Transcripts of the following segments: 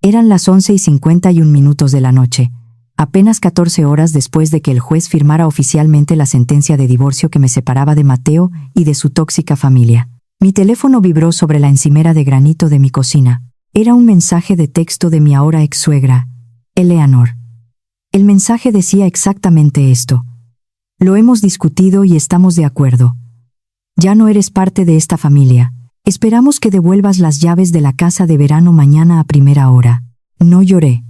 Eran las 11:51 de la noche, apenas 14 horas después de que el juez firmara oficialmente la sentencia de divorcio que me separaba de Mateo y de su tóxica familia. Mi teléfono vibró sobre la encimera de granito de mi cocina. Era un mensaje de texto de mi ahora ex-suegra, Eleanor. El mensaje decía exactamente esto. Lo hemos discutido y estamos de acuerdo. Ya no eres parte de esta familia. Esperamos que devuelvas las llaves de la casa de verano mañana a primera hora. No lloré.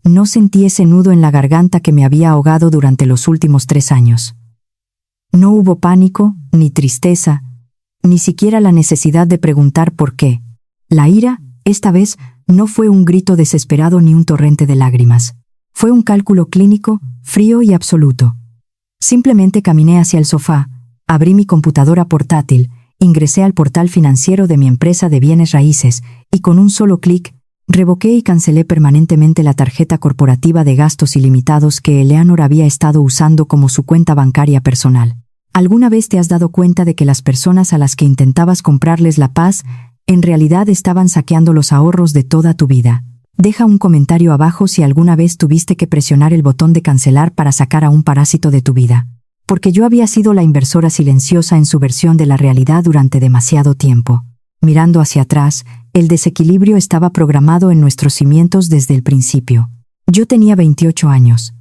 No sentí ese nudo en la garganta que me había ahogado durante los últimos 3 años. No hubo pánico, ni tristeza, ni siquiera la necesidad de preguntar por qué. La ira, esta vez, no fue un grito desesperado ni un torrente de lágrimas. Fue un cálculo clínico, frío y absoluto. Simplemente caminé hacia el sofá, abrí mi computadora portátil, ingresé al portal financiero de mi empresa de bienes raíces y con un solo clic, revoqué y cancelé permanentemente la tarjeta corporativa de gastos ilimitados que Eleanor había estado usando como su cuenta bancaria personal. ¿Alguna vez te has dado cuenta de que las personas a las que intentabas comprarles la paz, en realidad estaban saqueando los ahorros de toda tu vida? Deja un comentario abajo si alguna vez tuviste que presionar el botón de cancelar para sacar a un parásito de tu vida. Porque yo había sido la inversora silenciosa en su versión de la realidad durante demasiado tiempo. Mirando hacia atrás, el desequilibrio estaba programado en nuestros cimientos desde el principio. Yo tenía 28 años.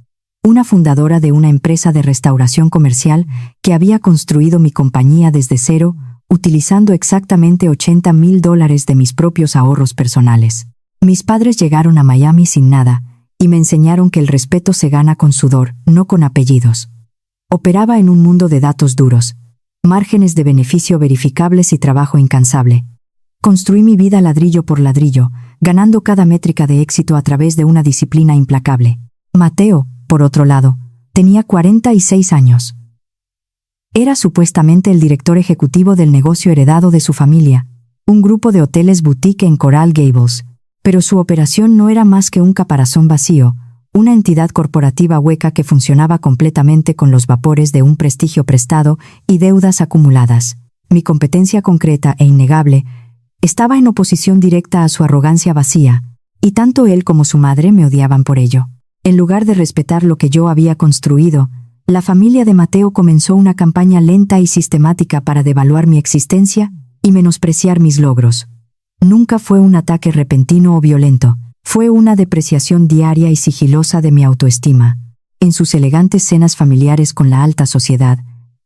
Una fundadora de una empresa de restauración comercial que había construido mi compañía desde cero, utilizando exactamente $80,000 de mis propios ahorros personales. Mis padres llegaron a Miami sin nada y me enseñaron que el respeto se gana con sudor, no con apellidos. Operaba en un mundo de datos duros, márgenes de beneficio verificables y trabajo incansable. Construí mi vida ladrillo por ladrillo, ganando cada métrica de éxito a través de una disciplina implacable. Mateo, por otro lado, tenía 46 años. Era supuestamente el director ejecutivo del negocio heredado de su familia, un grupo de hoteles boutique en Coral Gables, pero su operación no era más que un caparazón vacío, una entidad corporativa hueca que funcionaba completamente con los vapores de un prestigio prestado y deudas acumuladas. Mi competencia concreta e innegable estaba en oposición directa a su arrogancia vacía, y tanto él como su madre me odiaban por ello. En lugar de respetar lo que yo había construido, la familia de Mateo comenzó una campaña lenta y sistemática para devaluar mi existencia y menospreciar mis logros. Nunca fue un ataque repentino o violento, fue una depreciación diaria y sigilosa de mi autoestima. En sus elegantes cenas familiares con la alta sociedad,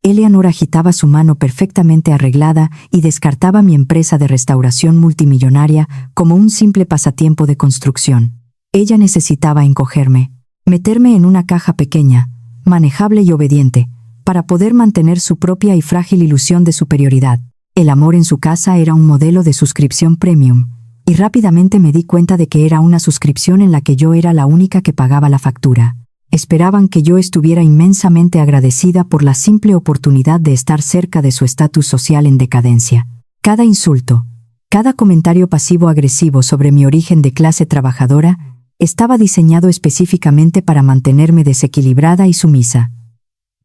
Eleanor agitaba su mano perfectamente arreglada y descartaba mi empresa de restauración multimillonaria como un simple pasatiempo de construcción. Ella necesitaba encogerme, meterme en una caja pequeña, manejable y obediente, para poder mantener su propia y frágil ilusión de superioridad. El amor en su casa era un modelo de suscripción premium, y rápidamente me di cuenta de que era una suscripción en la que yo era la única que pagaba la factura. Esperaban que yo estuviera inmensamente agradecida por la simple oportunidad de estar cerca de su estatus social en decadencia. Cada insulto, cada comentario pasivo-agresivo sobre mi origen de clase trabajadora, estaba diseñado específicamente para mantenerme desequilibrada y sumisa.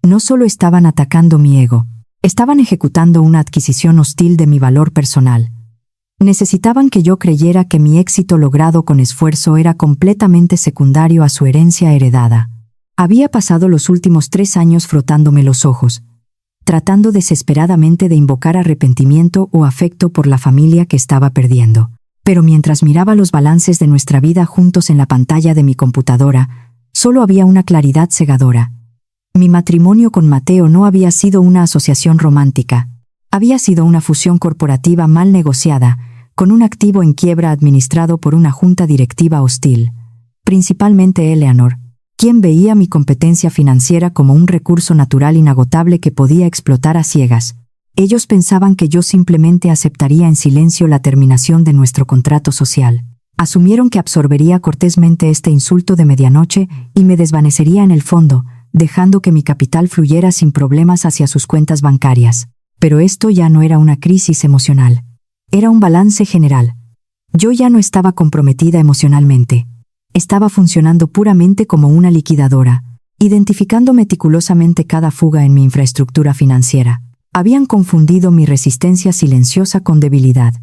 No solo estaban atacando mi ego, estaban ejecutando una adquisición hostil de mi valor personal. Necesitaban que yo creyera que mi éxito logrado con esfuerzo era completamente secundario a su herencia heredada. Había pasado los últimos 3 años frotándome los ojos, tratando desesperadamente de invocar arrepentimiento o afecto por la familia que estaba perdiendo. Pero mientras miraba los balances de nuestra vida juntos en la pantalla de mi computadora, solo había una claridad cegadora. Mi matrimonio con Mateo no había sido una asociación romántica. Había sido una fusión corporativa mal negociada, con un activo en quiebra administrado por una junta directiva hostil. Principalmente Eleanor, quien veía mi competencia financiera como un recurso natural inagotable que podía explotar a ciegas. Ellos pensaban que yo simplemente aceptaría en silencio la terminación de nuestro contrato social. Asumieron que absorbería cortésmente este insulto de medianoche y me desvanecería en el fondo, dejando que mi capital fluyera sin problemas hacia sus cuentas bancarias. Pero esto ya no era una crisis emocional. Era un balance general. Yo ya no estaba comprometida emocionalmente. Estaba funcionando puramente como una liquidadora, identificando meticulosamente cada fuga en mi infraestructura financiera. Habían confundido mi resistencia silenciosa con debilidad.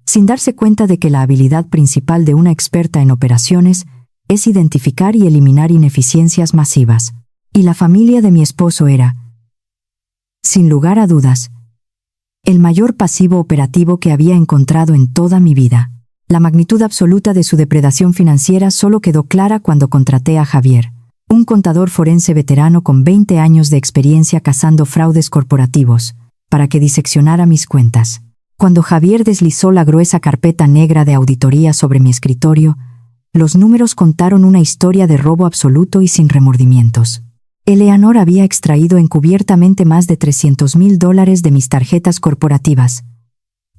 sin darse cuenta de que la habilidad principal de una experta en operaciones es identificar y eliminar ineficiencias masivas. Y la familia de mi esposo era, sin lugar a dudas, el mayor pasivo operativo que había encontrado en toda mi vida. La magnitud absoluta de su depredación financiera solo quedó clara cuando contraté a Javier, un contador forense veterano con 20 años de experiencia cazando fraudes corporativos, para que diseccionara mis cuentas. Cuando Javier deslizó la gruesa carpeta negra de auditoría sobre mi escritorio, los números contaron una historia de robo absoluto y sin remordimientos. Eleanor había extraído encubiertamente más de $300,000 de mis tarjetas corporativas.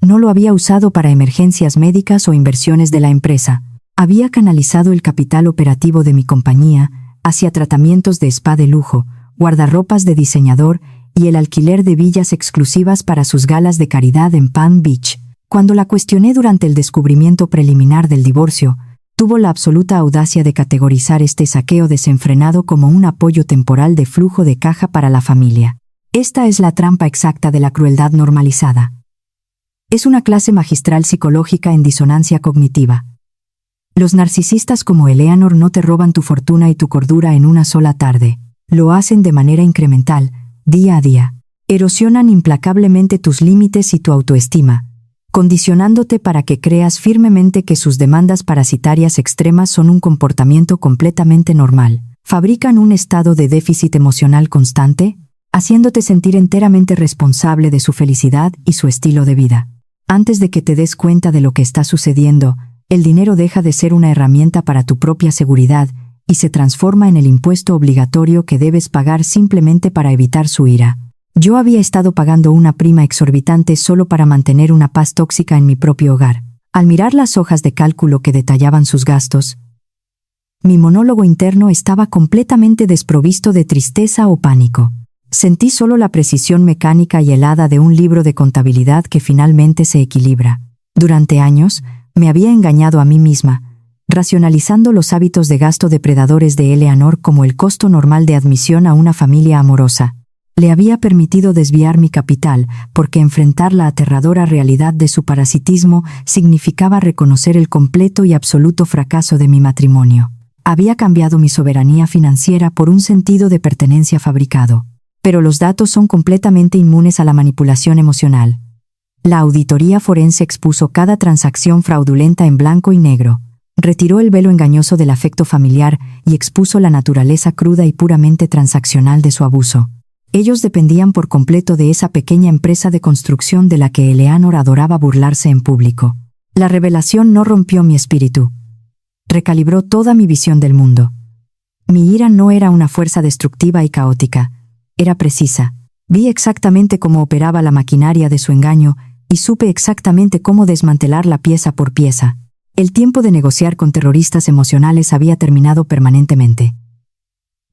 No lo había usado para emergencias médicas o inversiones de la empresa. Había canalizado el capital operativo de mi compañía hacia tratamientos de spa de lujo, guardarropas de diseñador y el alquiler de villas exclusivas para sus galas de caridad en Palm Beach. Cuando la cuestioné durante el descubrimiento preliminar del divorcio, tuvo la absoluta audacia de categorizar este saqueo desenfrenado como un apoyo temporal de flujo de caja para la familia. Esta es la trampa exacta de la crueldad normalizada. Es una clase magistral psicológica en disonancia cognitiva. Los narcisistas como Eleanor no te roban tu fortuna y tu cordura en una sola tarde. Lo hacen de manera incremental, día a día. Erosionan implacablemente tus límites y tu autoestima, condicionándote para que creas firmemente que sus demandas parasitarias extremas son un comportamiento completamente normal. Fabrican un estado de déficit emocional constante, haciéndote sentir enteramente responsable de su felicidad y su estilo de vida. Antes de que te des cuenta de lo que está sucediendo, el dinero deja de ser una herramienta para tu propia seguridad y se transforma en el impuesto obligatorio que debes pagar simplemente para evitar su ira. Yo había estado pagando una prima exorbitante solo para mantener una paz tóxica en mi propio hogar. Al mirar las hojas de cálculo que detallaban sus gastos, mi monólogo interno estaba completamente desprovisto de tristeza o pánico. Sentí solo la precisión mecánica y helada de un libro de contabilidad que finalmente se equilibra. Durante años, me había engañado a mí misma, racionalizando los hábitos de gasto depredadores de Eleanor como el costo normal de admisión a una familia amorosa. Le había permitido desviar mi capital, porque enfrentar la aterradora realidad de su parasitismo significaba reconocer el completo y absoluto fracaso de mi matrimonio. Había cambiado mi soberanía financiera por un sentido de pertenencia fabricado. Pero los datos son completamente inmunes a la manipulación emocional. La auditoría forense expuso cada transacción fraudulenta en blanco y negro, retiró el velo engañoso del afecto familiar y expuso la naturaleza cruda y puramente transaccional de su abuso. Ellos dependían por completo de esa pequeña empresa de construcción de la que Eleanor adoraba burlarse en público. La revelación no rompió mi espíritu. Recalibró toda mi visión del mundo. Mi ira no era una fuerza destructiva y caótica, era precisa. Vi exactamente cómo operaba la maquinaria de su engaño y supe exactamente cómo desmantelarla pieza por pieza. El tiempo de negociar con terroristas emocionales había terminado permanentemente.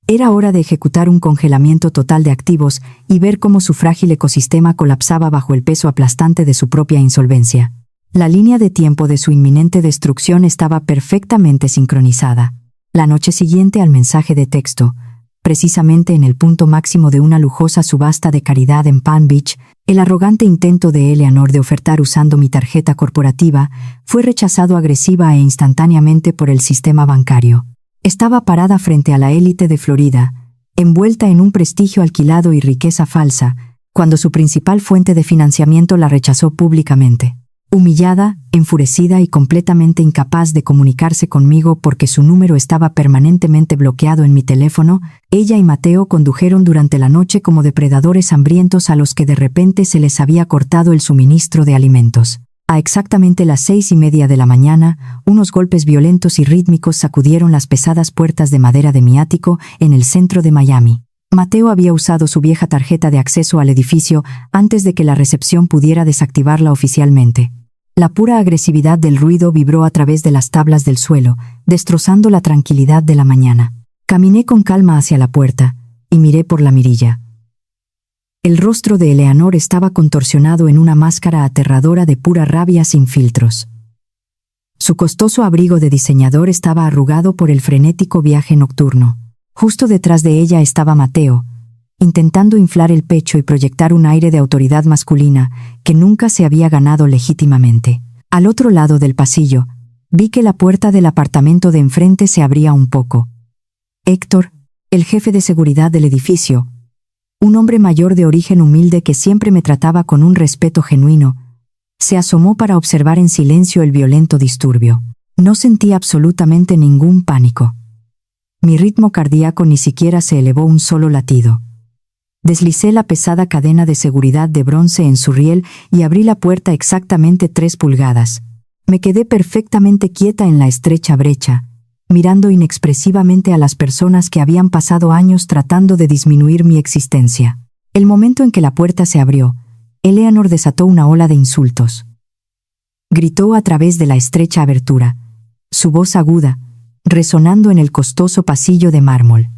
Era hora de ejecutar un congelamiento total de activos y ver cómo su frágil ecosistema colapsaba bajo el peso aplastante de su propia insolvencia. La línea de tiempo de su inminente destrucción estaba perfectamente sincronizada. La noche siguiente al mensaje de texto, precisamente en el punto máximo de una lujosa subasta de caridad en Palm Beach, el arrogante intento de Eleanor de ofertar usando mi tarjeta corporativa fue rechazado agresiva e instantáneamente por el sistema bancario. Estaba parada frente a la élite de Florida, envuelta en un prestigio alquilado y riqueza falsa, cuando su principal fuente de financiamiento la rechazó públicamente. Humillada, enfurecida y completamente incapaz de comunicarse conmigo porque su número estaba permanentemente bloqueado en mi teléfono, ella y Mateo condujeron durante la noche como depredadores hambrientos a los que de repente se les había cortado el suministro de alimentos. A exactamente las 6:30 de la mañana, unos golpes violentos y rítmicos sacudieron las pesadas puertas de madera de mi ático en el centro de Miami. Mateo había usado su vieja tarjeta de acceso al edificio antes de que la recepción pudiera desactivarla oficialmente. La pura agresividad del ruido vibró a través de las tablas del suelo, destrozando la tranquilidad de la mañana. Caminé con calma hacia la puerta y miré por la mirilla. El rostro de Eleanor estaba contorsionado en una máscara aterradora de pura rabia sin filtros. Su costoso abrigo de diseñador estaba arrugado por el frenético viaje nocturno. Justo detrás de ella estaba Mateo, intentando inflar el pecho y proyectar un aire de autoridad masculina que nunca se había ganado legítimamente. Al otro lado del pasillo, vi que la puerta del apartamento de enfrente se abría un poco. Héctor, el jefe de seguridad del edificio, un hombre mayor de origen humilde que siempre me trataba con un respeto genuino, se asomó para observar en silencio el violento disturbio. No sentí absolutamente ningún pánico. Mi ritmo cardíaco ni siquiera se elevó un solo latido. Deslicé la pesada cadena de seguridad de bronce en su riel y abrí la puerta exactamente 3 pulgadas. Me quedé perfectamente quieta en la estrecha brecha, mirando inexpresivamente a las personas que habían pasado años tratando de disminuir mi existencia. El momento en que la puerta se abrió, Eleanor desató una ola de insultos. Gritó a través de la estrecha abertura, su voz aguda, resonando en el costoso pasillo de mármol.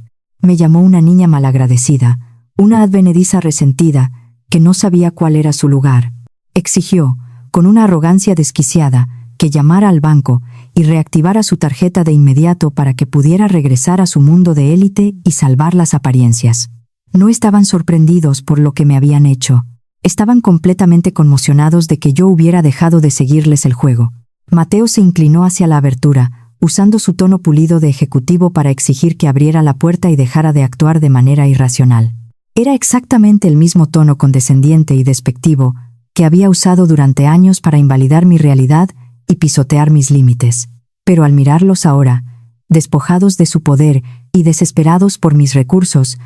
Me llamó una niña malagradecida, una advenediza resentida, que no sabía cuál era su lugar. Exigió, con una arrogancia desquiciada, que llamara al banco y reactivara su tarjeta de inmediato para que pudiera regresar a su mundo de élite y salvar las apariencias. No estaban sorprendidos por lo que me habían hecho. Estaban completamente conmocionados de que yo hubiera dejado de seguirles el juego. Mateo se inclinó hacia la abertura, usando su tono pulido de ejecutivo para exigir que abriera la puerta y dejara de actuar de manera irracional. Era exactamente el mismo tono condescendiente y despectivo que había usado durante años para invalidar mi realidad y pisotear mis límites. Pero al mirarlos ahora, despojados de su poder y desesperados por mis recursos,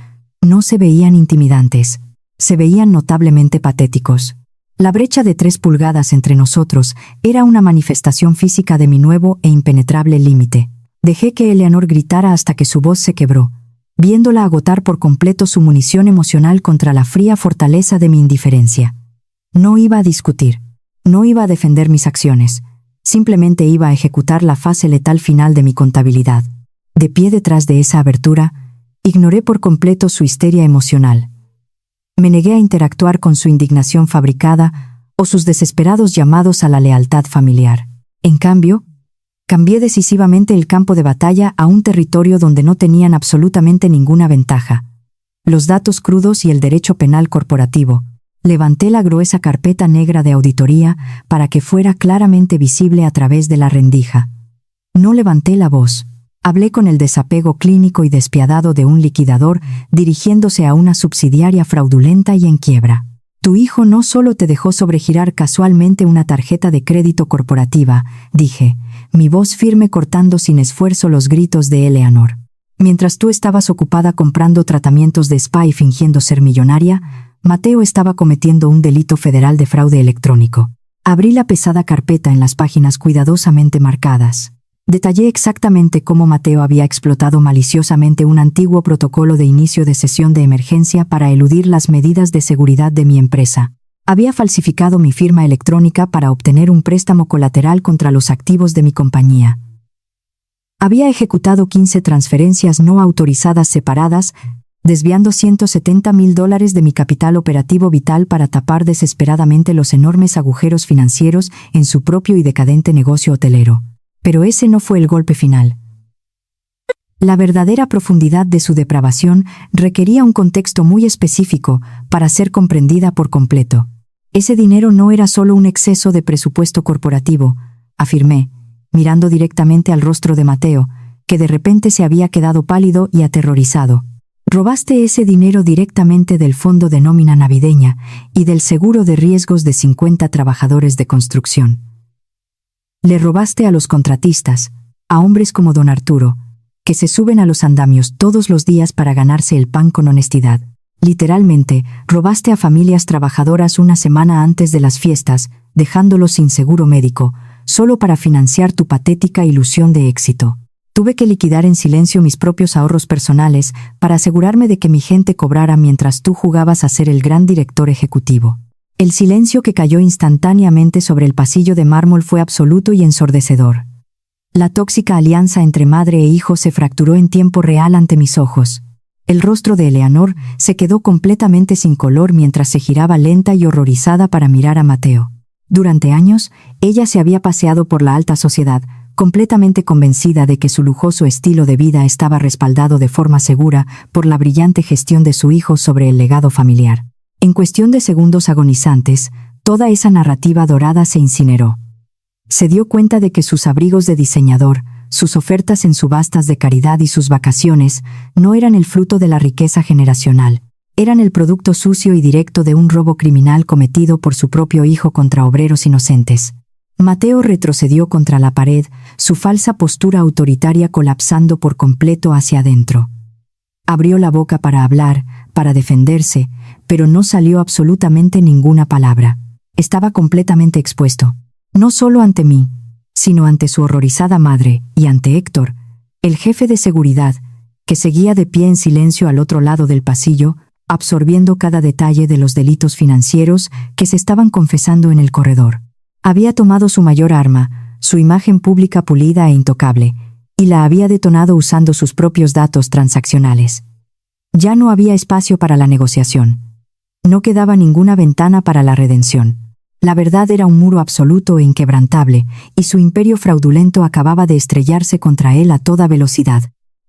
no se veían intimidantes, se veían notablemente patéticos. La brecha de 3 pulgadas entre nosotros era una manifestación física de mi nuevo e impenetrable límite. Dejé que Eleanor gritara hasta que su voz se quebró, viéndola agotar por completo su munición emocional contra la fría fortaleza de mi indiferencia. No iba a discutir, no iba a defender mis acciones, simplemente iba a ejecutar la fase letal final de mi contabilidad. De pie detrás de esa abertura, ignoré por completo su histeria emocional. Me negué a interactuar con su indignación fabricada o sus desesperados llamados a la lealtad familiar. En cambio, cambié decisivamente el campo de batalla a un territorio donde no tenían absolutamente ninguna ventaja: los datos crudos y el derecho penal corporativo. Levanté la gruesa carpeta negra de auditoría para que fuera claramente visible a través de la rendija. No levanté la voz. Hablé con el desapego clínico y despiadado de un liquidador dirigiéndose a una subsidiaria fraudulenta y en quiebra. Tu hijo no solo te dejó sobregirar casualmente una tarjeta de crédito corporativa, dije, mi voz firme cortando sin esfuerzo los gritos de Eleanor. Mientras tú estabas ocupada comprando tratamientos de spa y fingiendo ser millonaria, Mateo estaba cometiendo un delito federal de fraude electrónico. Abrí la pesada carpeta en las páginas cuidadosamente marcadas. Detallé exactamente cómo Mateo había explotado maliciosamente un antiguo protocolo de inicio de sesión de emergencia para eludir las medidas de seguridad de mi empresa. Había falsificado mi firma electrónica para obtener un préstamo colateral contra los activos de mi compañía. Había ejecutado 15 transferencias no autorizadas separadas, desviando $170,000 de mi capital operativo vital para tapar desesperadamente los enormes agujeros financieros en su propio y decadente negocio hotelero. Pero ese no fue el golpe final. La verdadera profundidad de su depravación requería un contexto muy específico para ser comprendida por completo. Ese dinero no era solo un exceso de presupuesto corporativo, afirmé, mirando directamente al rostro de Mateo, que de repente se había quedado pálido y aterrorizado. Robaste ese dinero directamente del fondo de nómina navideña y del seguro de riesgos de 50 trabajadores de construcción. Le robaste a los contratistas, a hombres como don Arturo, que se suben a los andamios todos los días para ganarse el pan con honestidad. Literalmente, robaste a familias trabajadoras una semana antes de las fiestas, dejándolos sin seguro médico, solo para financiar tu patética ilusión de éxito. Tuve que liquidar en silencio mis propios ahorros personales para asegurarme de que mi gente cobrara mientras tú jugabas a ser el gran director ejecutivo. El silencio que cayó instantáneamente sobre el pasillo de mármol fue absoluto y ensordecedor. La tóxica alianza entre madre e hijo se fracturó en tiempo real ante mis ojos. El rostro de Eleanor se quedó completamente sin color mientras se giraba lenta y horrorizada para mirar a Mateo. Durante años, ella se había paseado por la alta sociedad, completamente convencida de que su lujoso estilo de vida estaba respaldado de forma segura por la brillante gestión de su hijo sobre el legado familiar. En cuestión de segundos agonizantes, toda esa narrativa dorada se incineró. Se dio cuenta de que sus abrigos de diseñador, sus ofertas en subastas de caridad y sus vacaciones no eran el fruto de la riqueza generacional. Eran el producto sucio y directo de un robo criminal cometido por su propio hijo contra obreros inocentes. Mateo retrocedió contra la pared, su falsa postura autoritaria colapsando por completo hacia adentro. Abrió la boca para hablar, para defenderse, pero no salió absolutamente ninguna palabra. Estaba completamente expuesto. No solo ante mí, sino ante su horrorizada madre y ante Héctor, el jefe de seguridad, que seguía de pie en silencio al otro lado del pasillo, absorbiendo cada detalle de los delitos financieros que se estaban confesando en el corredor. Había tomado su mayor arma, su imagen pública pulida e intocable, y la había detonado usando sus propios datos transaccionales. Ya no había espacio para la negociación. No quedaba ninguna ventana para la redención. La verdad era un muro absoluto e inquebrantable, y su imperio fraudulento acababa de estrellarse contra él a toda velocidad.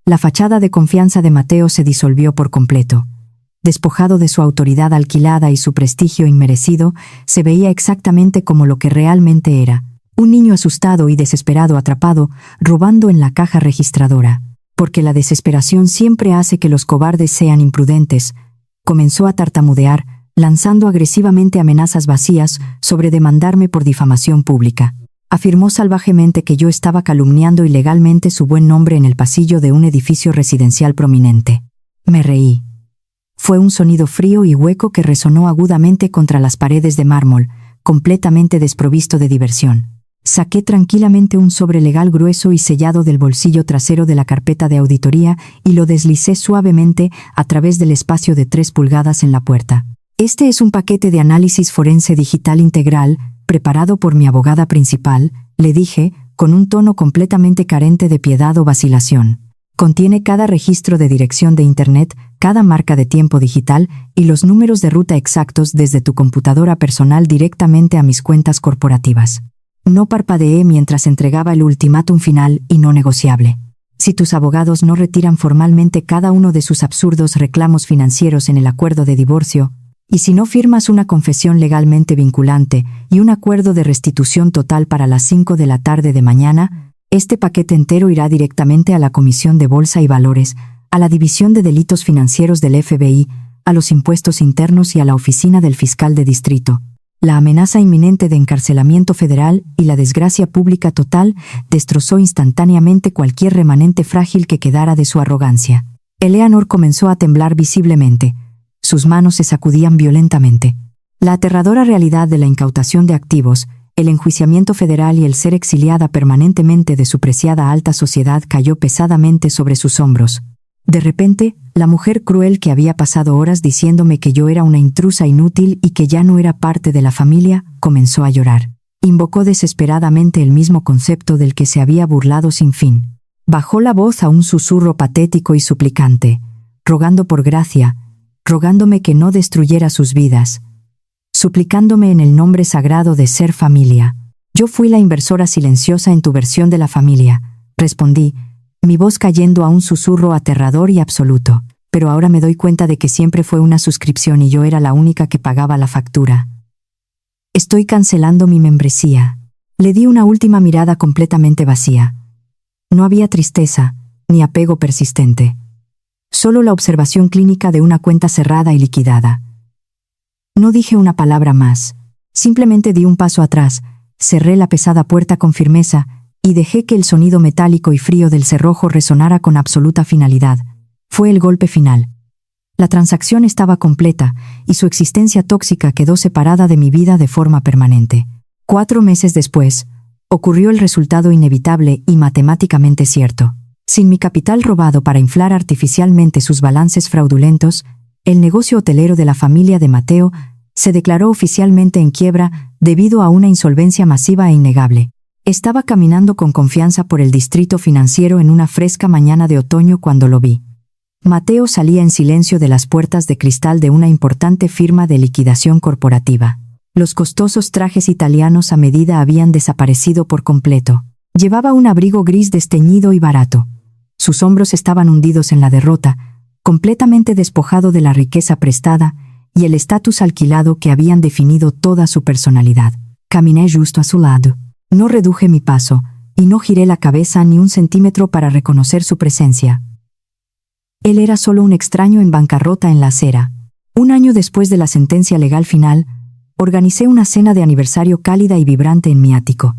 La fachada de confianza de Mateo se disolvió por completo. Despojado de su autoridad alquilada y su prestigio inmerecido, se veía exactamente como lo que realmente era: un niño asustado y desesperado atrapado, robando en la caja registradora. Porque la desesperación siempre hace que los cobardes sean imprudentes. Comenzó a tartamudear, lanzando agresivamente amenazas vacías sobre demandarme por difamación pública. Afirmó salvajemente que yo estaba calumniando ilegalmente su buen nombre en el pasillo de un edificio residencial prominente. Me reí. Fue un sonido frío y hueco que resonó agudamente contra las paredes de mármol, completamente desprovisto de diversión. Saqué tranquilamente un sobre legal grueso y sellado del bolsillo trasero de la carpeta de auditoría y lo deslicé suavemente a través del espacio de 3 pulgadas en la puerta. Este es un paquete de análisis forense digital integral, preparado por mi abogada principal, le dije, con un tono completamente carente de piedad o vacilación. Contiene cada registro de dirección de Internet, cada marca de tiempo digital y los números de ruta exactos desde tu computadora personal directamente a mis cuentas corporativas. No parpadeé mientras entregaba el ultimátum final y no negociable. Si tus abogados no retiran formalmente cada uno de sus absurdos reclamos financieros en el acuerdo de divorcio, y si no firmas una confesión legalmente vinculante y un acuerdo de restitución total para las 5 de la tarde de mañana, este paquete entero irá directamente a la Comisión de Bolsa y Valores, a la División de Delitos Financieros del FBI, a los impuestos internos y a la oficina del fiscal de distrito. La amenaza inminente de encarcelamiento federal y la desgracia pública total destrozó instantáneamente cualquier remanente frágil que quedara de su arrogancia. Eleanor comenzó a temblar visiblemente. Sus manos se sacudían violentamente. La aterradora realidad de la incautación de activos, el enjuiciamiento federal y el ser exiliada permanentemente de su preciada alta sociedad cayó pesadamente sobre sus hombros. De repente, la mujer cruel que había pasado horas diciéndome que yo era una intrusa inútil y que ya no era parte de la familia, comenzó a llorar. Invocó desesperadamente el mismo concepto del que se había burlado sin fin. Bajó la voz a un susurro patético y suplicante, rogando por gracia, rogándome que no destruyera sus vidas, suplicándome en el nombre sagrado de ser familia. Yo fui la inversora silenciosa en tu versión de la familia, respondí, mi voz cayendo a un susurro aterrador y absoluto, pero ahora me doy cuenta de que siempre fue una suscripción y yo era la única que pagaba la factura. Estoy cancelando mi membresía. Le di una última mirada completamente vacía. No había tristeza, ni apego persistente. Solo la observación clínica de una cuenta cerrada y liquidada. No dije una palabra más. Simplemente di un paso atrás, cerré la pesada puerta con firmeza y dejé que el sonido metálico y frío del cerrojo resonara con absoluta finalidad. Fue el golpe final. La transacción estaba completa y su existencia tóxica quedó separada de mi vida de forma permanente. 4 meses después, ocurrió el resultado inevitable y matemáticamente cierto. Sin mi capital robado para inflar artificialmente sus balances fraudulentos, el negocio hotelero de la familia de Mateo se declaró oficialmente en quiebra debido a una insolvencia masiva e innegable. Estaba caminando con confianza por el distrito financiero en una fresca mañana de otoño cuando lo vi. Mateo salía en silencio de las puertas de cristal de una importante firma de liquidación corporativa. Los costosos trajes italianos a medida habían desaparecido por completo. Llevaba un abrigo gris desteñido y barato. Sus hombros estaban hundidos en la derrota, completamente despojado de la riqueza prestada y el estatus alquilado que habían definido toda su personalidad. Caminé justo a su lado. No reduje mi paso, y no giré la cabeza ni un centímetro para reconocer su presencia. Él era solo un extraño en bancarrota en la acera. Un año después de la sentencia legal final, organicé una cena de aniversario cálida y vibrante en mi ático.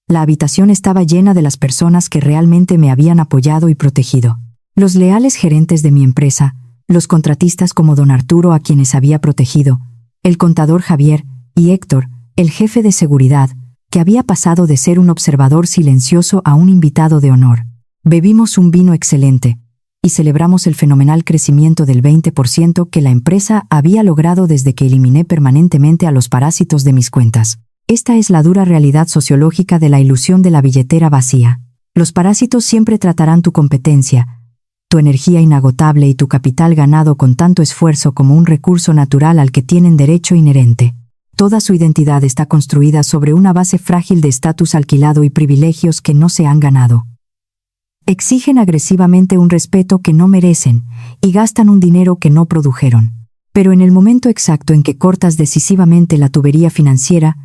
La habitación estaba llena de las personas que realmente me habían apoyado y protegido. Los leales gerentes de mi empresa, los contratistas como don Arturo a quienes había protegido, el contador Javier y Héctor, el jefe de seguridad, que había pasado de ser un observador silencioso a un invitado de honor. Bebimos un vino excelente y celebramos el fenomenal crecimiento del 20% que la empresa había logrado desde que eliminé permanentemente a los parásitos de mis cuentas. Esta es la dura realidad sociológica de la ilusión de la billetera vacía. Los parásitos siempre tratarán tu competencia, tu energía inagotable y tu capital ganado con tanto esfuerzo como un recurso natural al que tienen derecho inherente. Toda su identidad está construida sobre una base frágil de estatus alquilado y privilegios que no se han ganado. Exigen agresivamente un respeto que no merecen y gastan un dinero que no produjeron. Pero en el momento exacto en que cortas decisivamente la tubería financiera,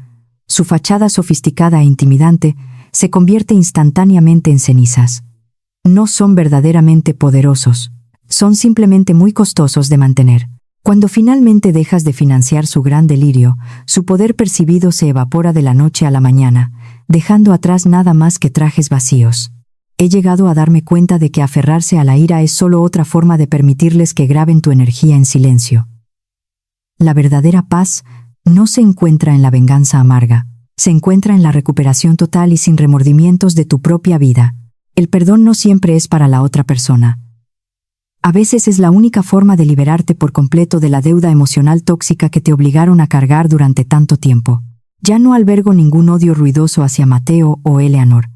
su fachada sofisticada e intimidante se convierte instantáneamente en cenizas. No son verdaderamente poderosos, son simplemente muy costosos de mantener. Cuando finalmente dejas de financiar su gran delirio, su poder percibido se evapora de la noche a la mañana, dejando atrás nada más que trajes vacíos. He llegado a darme cuenta de que aferrarse a la ira es solo otra forma de permitirles que graben tu energía en silencio. La verdadera paz no se encuentra en la venganza amarga, se encuentra en la recuperación total y sin remordimientos de tu propia vida. El perdón no siempre es para la otra persona. A veces es la única forma de liberarte por completo de la deuda emocional tóxica que te obligaron a cargar durante tanto tiempo. Ya no albergo ningún odio ruidoso hacia Mateo o Eleanor.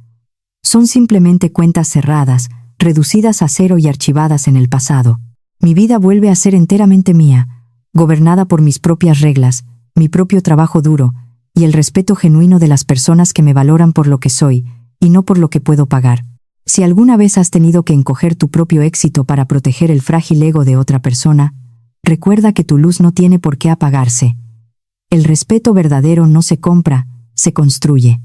Son simplemente cuentas cerradas, reducidas a cero y archivadas en el pasado. Mi vida vuelve a ser enteramente mía, gobernada por mis propias reglas, mi propio trabajo duro y el respeto genuino de las personas que me valoran por lo que soy y no por lo que puedo pagar. Si alguna vez has tenido que encoger tu propio éxito para proteger el frágil ego de otra persona, recuerda que tu luz no tiene por qué apagarse. El respeto verdadero no se compra, se construye.